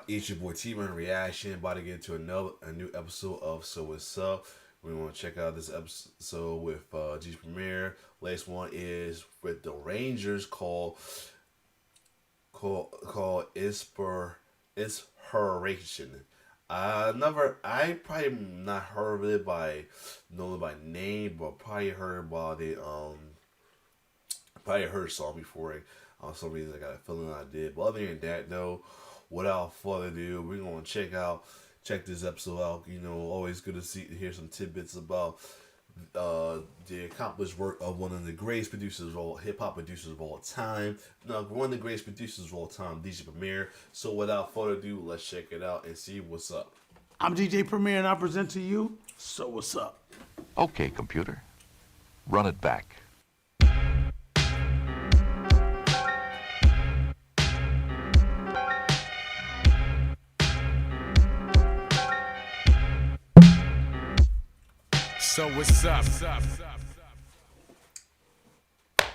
It's your boy T-Man Reaction, about to get into a new episode of So What's Up. We want to check out this episode with G Premier. Latest one is with the Rangers called INSP-HER-ATION. I probably not heard of it know it by name, but probably heard about it. Probably heard a song before. On some reason, I got a feeling I did. But other than that, though, without further ado, we're gonna check this episode out. You know, always good to hear some tidbits about the accomplished work of one of the greatest producers of all hip hop producers of all time. No, one of the greatest producers of all time, DJ Premier. So without further ado, let's check it out and see what's up. I'm DJ Premier and I present to you So What's Up. Okay, computer, run it back. So what's up?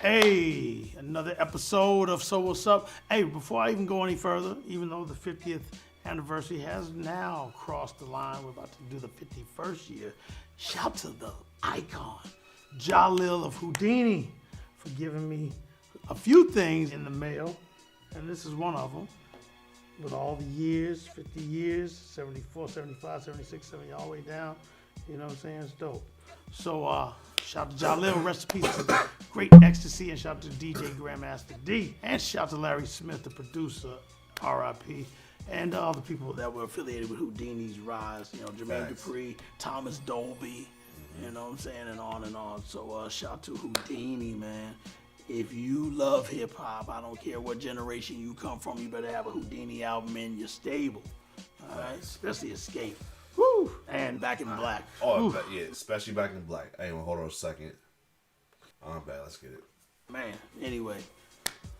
Hey, another episode of So What's Up. Hey, before I even go any further, even though the 50th anniversary has now crossed the line, we're about to do the 51st year. Shout to the icon, Jalil of Houdini, for giving me a few things in the mail, and this is one of them. With all the years, 50 years, 74, 75, 76, 70, all the way down. You know what I'm saying? It's dope. So, shout to Jalil, rest in peace to Great Ecstasy, and shout to DJ Grandmaster D, and shout to Larry Smith, the producer, R.I.P., and all the people that were affiliated with Houdini's rise. You know, Jermaine Dupri, Thomas Dolby, you know what I'm saying, and on and on. So, shout to Houdini, man. If you love hip hop, I don't care what generation you come from, you better have a Houdini album in your stable. All right, especially Escape. Woo! And Back in Black. Oh, yeah, especially Back in Black. Hey, hold on a second. I'm bad. Let's get it. Man, anyway,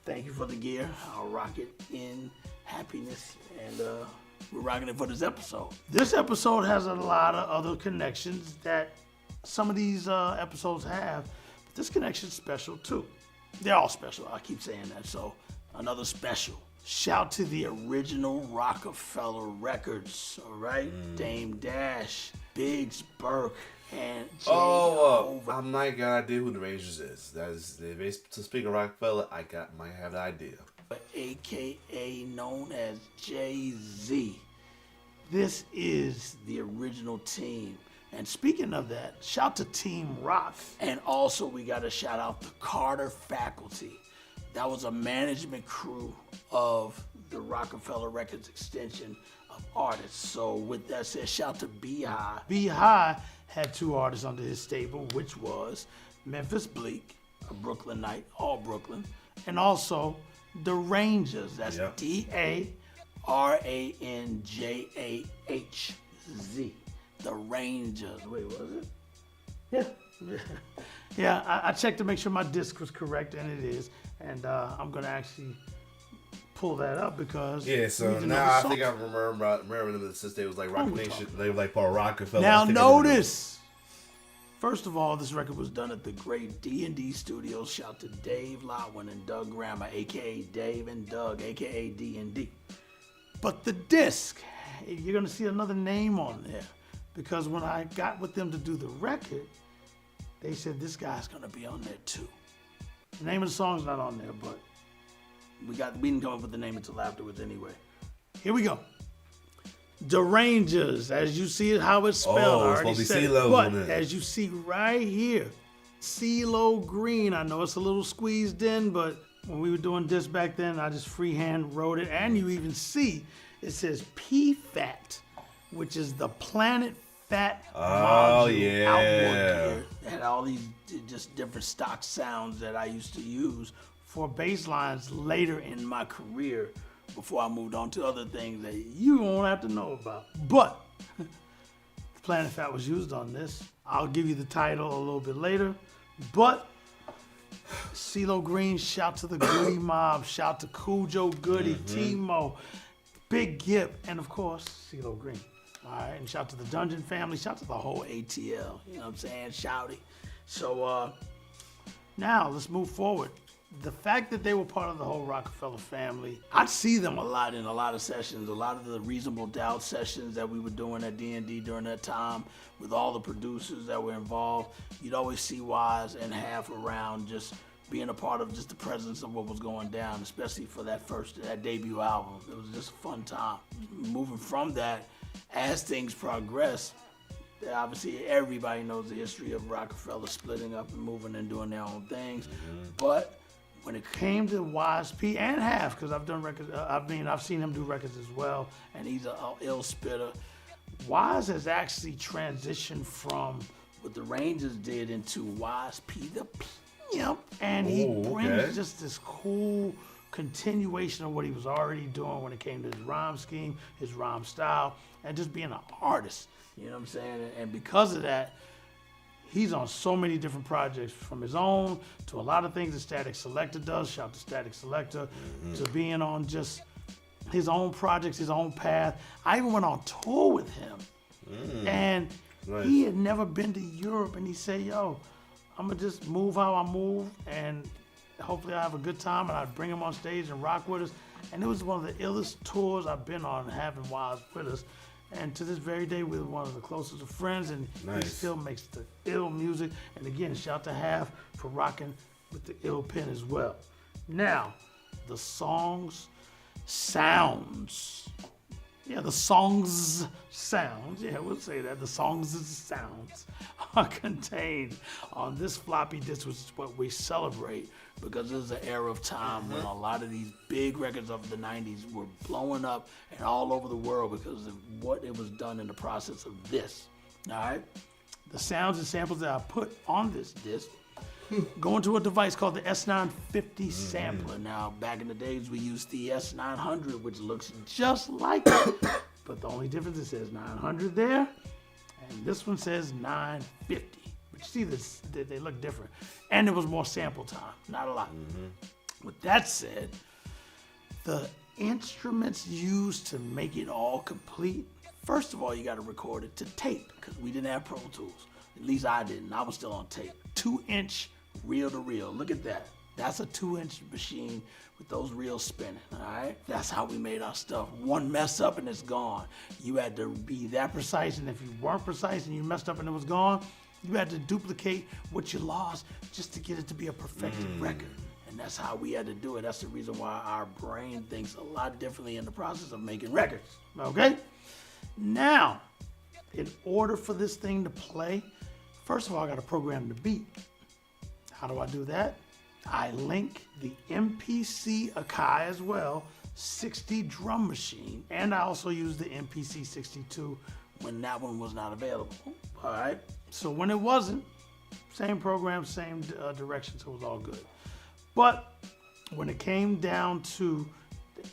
thank you for the gear. I'll rock it in happiness, and we're rocking it for this episode. This episode has a lot of other connections that some of these episodes have, but this connection's special too. They're all special. I keep saying that, so another special. Shout to the original Rockefeller Records, all right? Dame Dash, Biggs Burke, and J. I'm not got an idea who the Rangers is. That is, to speak of Rockefeller, might have the idea. AKA known as Jay-Z. This is the original team. And speaking of that, shout to Team Rock. And also we got to shout out the Carter faculty. That was a management crew of the Rockefeller Records extension of artists. So with that said, shout to B-High. B-High had two artists under his stable, which was Memphis Bleak, a Brooklynite, all Brooklyn, and also the Ranjahz. That's D-A-R-A-N-J-A-H-Z. The Ranjahz. Wait, was it? Yeah. Yeah, I checked to make sure my disc was correct, and it is. And I'm going to actually pull that up because... Yeah, so now I think I remember them since they was like Rock Nation. They were like Paul Rockefeller. Now notice, first of all, this record was done at the great D&D Studios. Shout to Dave Lotwin and Doug Grammer, a.k.a. Dave and Doug, a.k.a. D&D. But the disc, you're going to see another name on there because when I got with them to do the record, they said this guy's going to be on there too. The name of the song's not on there, but we didn't come up with the name until afterwards anyway. Here we go. The Ranjahz, as you see it, how it's spelled. I already said it. But as you see right here, CeeLo Green. I know it's a little squeezed in, but when we were doing this back then, I just freehand wrote it. And you even see it says PFAT, which is the Planet Fat module outboard gear. And all these just different stock sounds that I used to use for bass lines later in my career before I moved on to other things that you won't have to know about. But Planet Fat was used on this. I'll give you the title a little bit later. But CeeLo Green, shout to the Goody Mob, shout to Cujo Goody, Timo, Big Gip, and of course, CeeLo Green. All right, and shout to the Dungeon family, shout to the whole ATL, you know what I'm saying, shouty. So now let's move forward. the fact that they were part of the whole Rockefeller family, I'd see them a lot in a lot of sessions, a lot of the Reasonable Doubt sessions that we were doing at D&D during that time with all the producers that were involved. You'd always see Wise and Half around just being a part of just the presence of what was going down, especially for that debut album. It was just a fun time. Moving from that, as things progress, obviously everybody knows the history of Rockefeller splitting up and moving and doing their own things. But when it came to Wise P and Half, because I've done records, I've seen him do records as well, and he's an ill spitter. Wise has actually transitioned from what the Ranjahz did into Wise P the Pimp, and he brings just this cool continuation of what he was already doing when it came to his rhyme scheme, his rhyme style, and just being an artist. You know what I'm saying? And because of that, he's on so many different projects, from his own to a lot of things that Static Selector does. Shout out to Static Selector. To being on just his own projects, his own path. I even went on tour with him. And he had never been to Europe, and he said, yo, I'm going to just move how I move, and hopefully I have a good time, and I'd bring him on stage and rock with us. And it was one of the illest tours I've been on, having Wise with us. And to this very day, we're one of the closest of friends, and he still makes the ill music. And again, shout to Half for rocking with the ill pen as well. Now, the sounds, we'll say that. The sounds are contained on this floppy disk, which is what we celebrate, because there's an era of time when a lot of these big records of the 90s were blowing up and all over the world because of what it was done in the process of this. All right? The sounds and samples that I put on this disc go into a device called the S950 sampler. Now, back in the days, we used the S900, which looks just like it, but the only difference is it says 900 there, and this one says 950. But you see this, they look different. And there was more sample time, not a lot. With that said, the instruments used to make it all complete, first of all, you got to record it to tape, because we didn't have Pro Tools. At least I didn't. I was still on tape. 2-inch reel to reel. Look at that. That's a 2-inch machine with those reels spinning, all right? That's how we made our stuff. One mess up and it's gone. You had to be that precise, and if you weren't precise and you messed up and it was gone, you had to duplicate what you lost just to get it to be a perfected record. And that's how we had to do it. That's the reason why our brain thinks a lot differently in the process of making records, okay? Now, in order for this thing to play, first of all, I got to program the beat. How do I do that? I link the MPC Akai as well, 60 drum machine, and I also use the MPC 62 when that one was not available. All right. So when it wasn't, same program, same direction, so it was all good. But when it came down to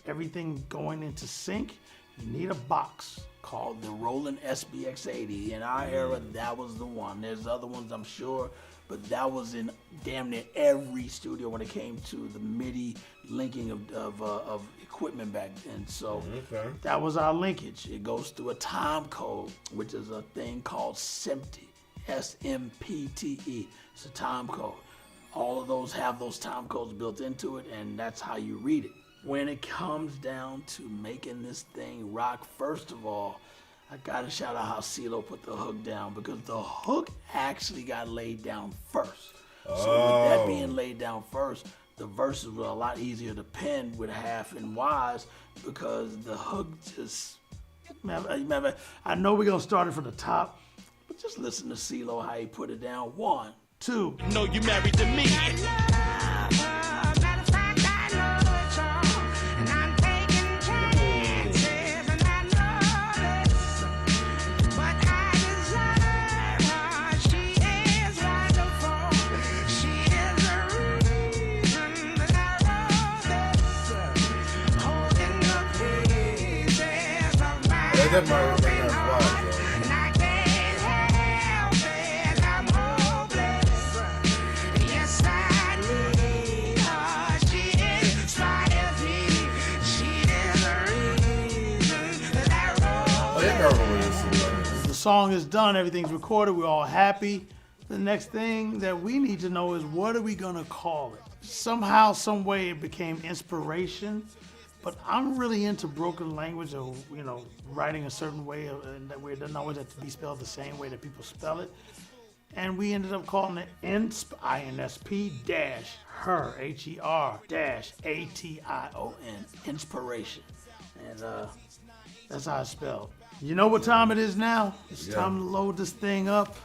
everything going into sync, you need a box called the Roland SBX80. In our era, that was the one. There's other ones, I'm sure, but that was in damn near every studio when it came to the MIDI linking of equipment back then. So that was our linkage. It goes through a time code, which is a thing called SMPTE, SMPTE. It's a time code. All of those have those time codes built into it, and that's how you read it. When it comes down to making this thing rock, first of all, I gotta shout out how CeeLo put the hook down, because the hook actually got laid down first. So with that being laid down first, the verses were a lot easier to pen with Half and Wise, because the hook just, I know we're gonna start it from the top, but just listen to CeeLo how he put it down. 1, 2. No, you married to me. That might fly, the song is done, everything's recorded, we're all happy. The next thing that we need to know is, what are we gonna call it? somehow, some way it became inspiration. But I'm really into broken language, or writing a certain way, and that way it doesn't always have to be spelled the same way that people spell it. And we ended up calling it INSP-HER-ATION, inspiration. And that's how it's spelled. You know what time it is now? It's time to load this thing up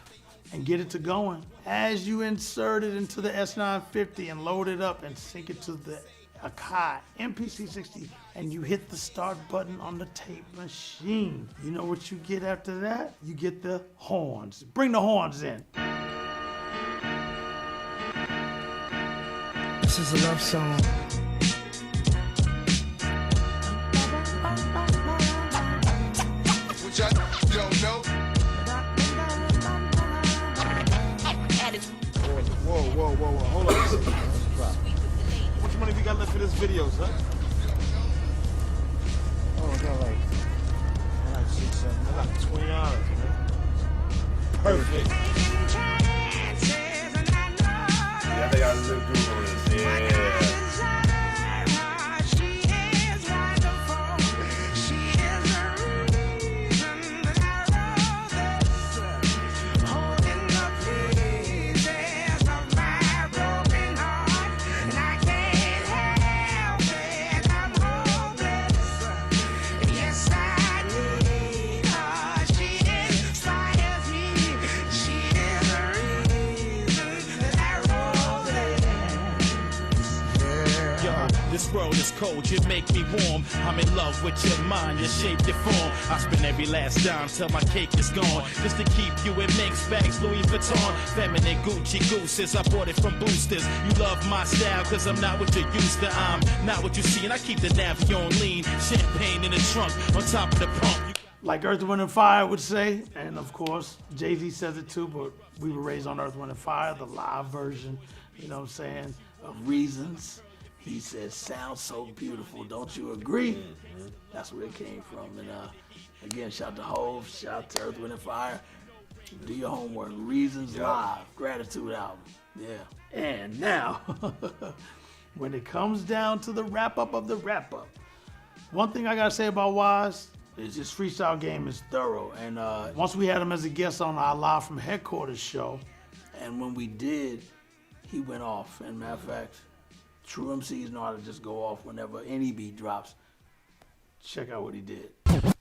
and get it to going. As you insert it into the S950 and load it up and sync it to the Akai MPC60, and you hit the start button on the tape machine, you know what you get after that? You get the horns. Bring the horns in. This is a love song. Which I don't know. Whoa. Hold on. How much money we got left for this video, son? Oh, I got like $6, $7. I got $20, man. Perfect. Yeah, I think I live through this. Yeah. This world is cold, you make me warm. I'm in love with your mind, your shape, your form. I spend every last dime till my cake is gone. Just to keep you in Minx bags, Louis Vuitton. Feminine Gucci gooses, I bought it from Boosters. You love my style, cause I'm not what you're used to. I'm not what you see, and I keep the Navy on lean. Champagne in the trunk, on top of the pump. Like Earth, Wind & Fire would say, and of course, Jay-Z says it too, but we were raised on Earth, Wind & Fire, the live version, you know what I'm saying, of Reasons. He said, sounds so beautiful, don't you agree? That's where it came from. And again, shout to Hov, shout to Earth, Wind & Fire. Do your homework. Reasons Live, Gratitude album. Yeah. And now, when it comes down to the wrap-up of the wrap-up, one thing I got to say about Wise is his freestyle game is thorough. And once we had him as a guest on our Live from Headquarters show, and when we did, he went off. And matter of fact, true MCs know how to just go off whenever any beat drops. Check out what he did.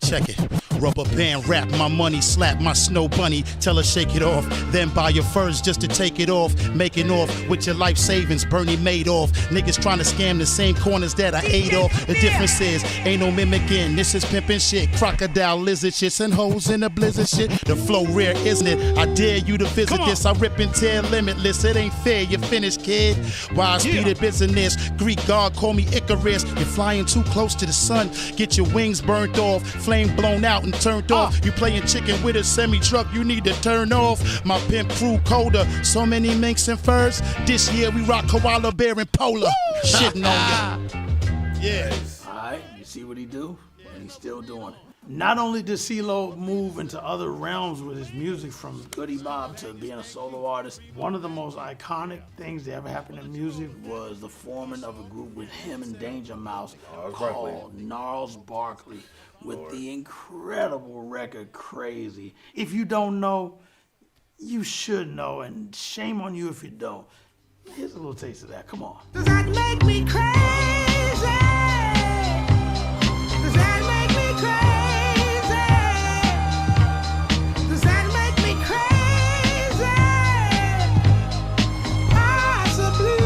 Check it. Rubber band wrap my money, slap my snow bunny, tell her shake it off. Then buy your furs just to take it off. Making off with your life savings, Bernie Madoff. Niggas trying to scam the same corners that I ate off. The difference is, ain't no mimicking. This is pimpin' shit. Crocodile lizard shits and hoes in the blizzard shit. The flow rare, isn't it? I dare you to visit this. I rip and tear limitless. It ain't fair, you finished, kid. Wise be the business. Greek god call me Icarus. You're flying too close to the sun. Get your wings burnt off. Flame blown out and turned off. You playing chicken with a semi-truck, you need to turn off. My pimp crew colder, so many minks and furs. This year we rock koala bear and polar. Shitting on ya. Yeah. All right, you see what he do? And he's still doing it. Not only did CeeLo move into other realms with his music, from Goody Mob to being a solo artist, one of the most iconic things that ever happened in music was the forming of a group with him and Danger Mouse called Gnarls Barkley, with the incredible record Crazy. If you don't know, you should know, and shame on you if you don't. Here's a little taste of that. Come on. Does that make me crazy? Does that make me crazy? Does that make me crazy? Possibly.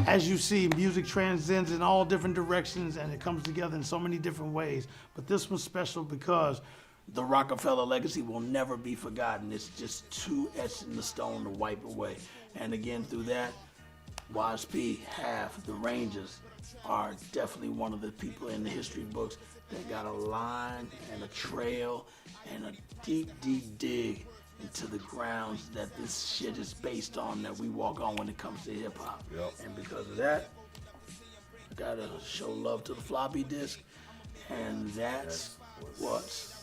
As you see, music transcends in all different directions, and it comes together in so many different ways. But this was special because the Rockefeller legacy will never be forgotten. It's just too etched in the stone to wipe away. And again, through that, Wise P, Half, the Ranjahz are definitely one of the people in the history books that got a line and a trail and a deep, deep dig into the grounds that this shit is based on, that we walk on when it comes to hip hop. Yep. And because of that, I gotta show love to the floppy disk, and that's what's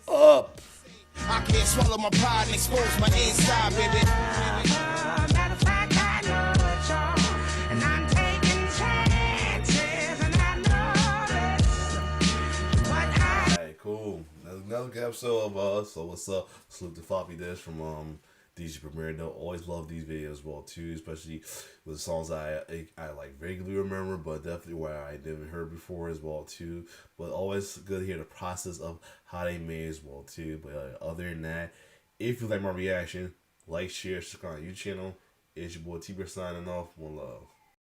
up. I can't swallow my pride and expose my inside, baby. Matter of fact, I know it's all, and I'm taking chances, and I know this. But I Alright, cool. Another good episode of So What's Up? Salute to Floppy Dish from DJ Premier. They'll always love these videos well too, especially with songs I like regularly remember, but definitely where I didn't heard before as well too. But always good to hear the process of how they made as well too. But other than that, if you like my reaction, like, share, subscribe to your channel. It's your boy T-Bear signing off. One love.